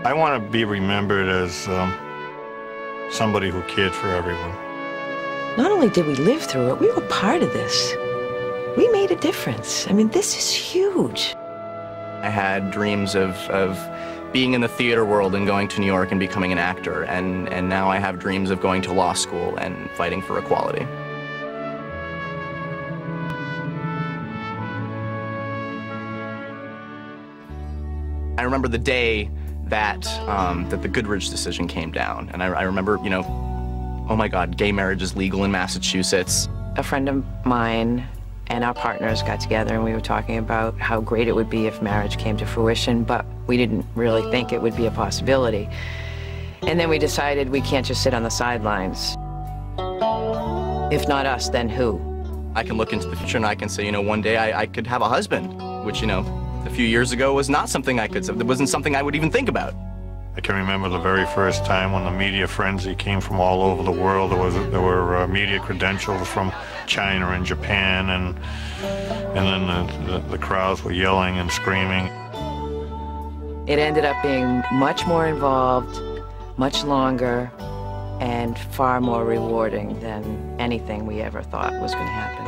I want to be remembered as somebody who cared for everyone. Not only did we live through it, we were part of this. We made a difference. I mean, this is huge. I had dreams of being in the theater world and going to New York and becoming an actor, and now I have dreams of going to law school and fighting for equality. I remember the day that the Goodridge decision came down, and I remember, you know, oh my God, gay marriage is legal in Massachusetts. A friend of mine and our partners got together and we were talking about how great it would be if marriage came to fruition, but we didn't really think it would be a possibility. And then we decided we can't just sit on the sidelines. If not us, then who? I can look into the future and I can say, you know, one day I could have a husband, which, you know, a few years ago was not something it wasn't something I would even think about. I can remember the very first time when the media frenzy came from all over the world. There were media credentials from China and Japan, and then the crowds were yelling and screaming. It ended up being much more involved, much longer, and far more rewarding than anything we ever thought was going to happen.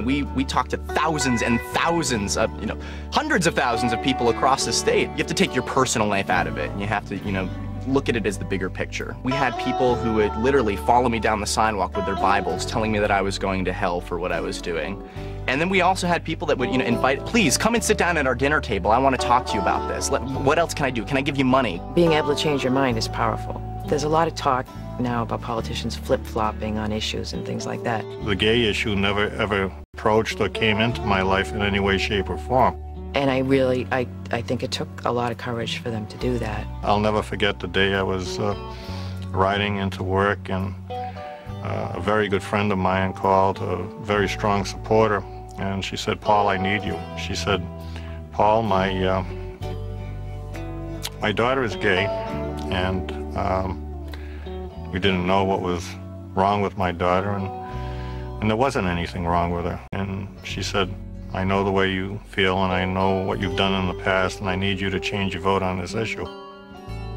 We talked to thousands and thousands of, you know, hundreds of thousands of people across the state. You have to take your personal life out of it, and you have to, you know, look at it as the bigger picture. We had people who would literally follow me down the sidewalk with their Bibles, telling me that I was going to hell for what I was doing. And then we also had people that would, you know, invite, please come and sit down at our dinner table. I want to talk to you about this. What else can I do? Can I give you money? Being able to change your mind is powerful. There's a lot of talk now about politicians flip-flopping on issues and things like that. The gay issue never ever approached or came into my life in any way, shape, or form. And I think it took a lot of courage for them to do that. I'll never forget the day I was riding into work, and a very good friend of mine called, a very strong supporter, and she said, "Paul, I need you." She said, "Paul, my daughter is gay, and we didn't know what was wrong with my daughter, and there wasn't anything wrong with her." And she said, "I know the way you feel, and I know what you've done in the past, and I need you to change your vote on this issue."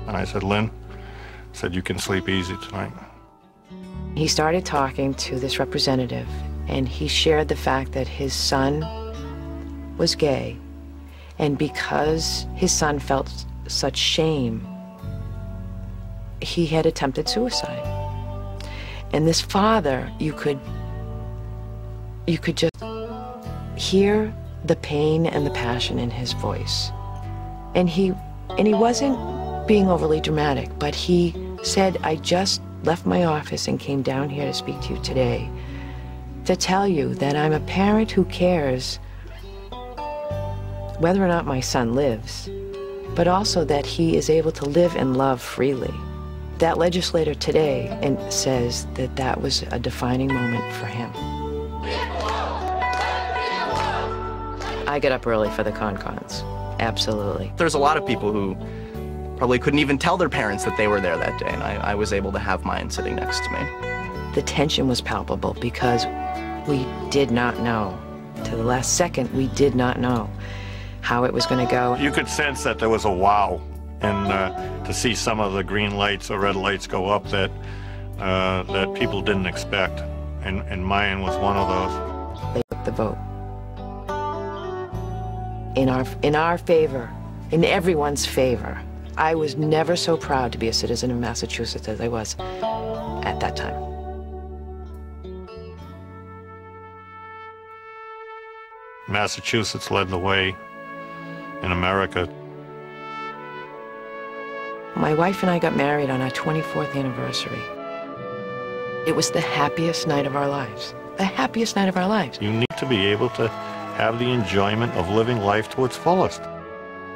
And I said, "Lynn," I said, "you can sleep easy tonight." He started talking to this representative, and he shared the fact that his son was gay, and because his son felt such shame, he had attempted suicide. And this father, you could just hear the pain and the passion in his voice. And he wasn't being overly dramatic, but he said, "I just left my office and came down here to speak to you today to tell you that I'm a parent who cares whether or not my son lives, but also that he is able to live and love freely." That legislator today says that that was a defining moment for him. I get up early for the con-cons, absolutely. There's a lot of people who probably couldn't even tell their parents that they were there that day, and I was able to have mine sitting next to me. The tension was palpable because we did not know. To the last second, we did not know how it was going to go. You could sense that there was a wow, and to see some of the green lights or red lights go up that people didn't expect, and mine was one of those. They took the vote in our favor, in everyone's favor. I was never so proud to be a citizen of Massachusetts as I was at that time. Massachusetts led the way in America. My wife and I got married on our 24th anniversary. It was the happiest night of our lives. The happiest night of our lives. You need to be able to have the enjoyment of living life to its fullest.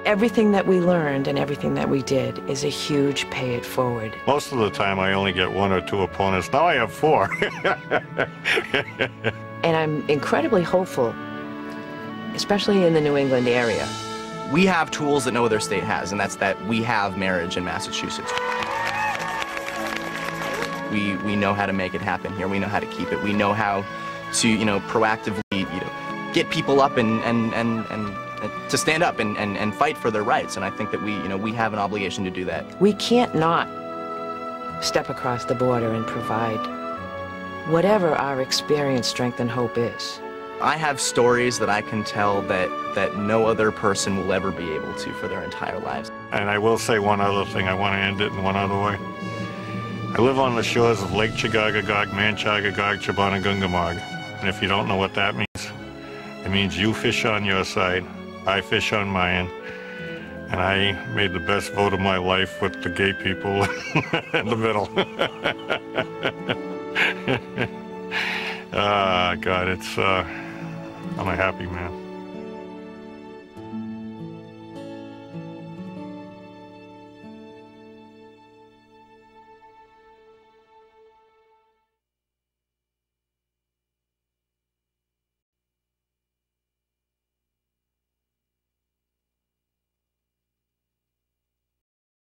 Everything that we learned and everything that we did is a huge pay it forward. Most of the time I only get 1 or 2 opponents. Now I have 4. And I'm incredibly hopeful, especially in the New England area. We have tools that no other state has, and that's that we have marriage in Massachusetts. We know how to make it happen here. We know how to keep it. We know how to, you know, proactively, you know, get people up and to stand up and fight for their rights. And I think that we have an obligation to do that. We can't not step across the border and provide whatever our experience, strength, and hope is. I have stories that I can tell that no other person will ever be able to for their entire lives. And I will say one other thing. I want to end it in one other way. I live on the shores of Lake Chagagagog, Manchagagog, Chabonagungamog. And if you don't know what that means, it means you fish on your side, I fish on mine. And I made the best vote of my life with the gay people in the middle. God, I'm a happy man.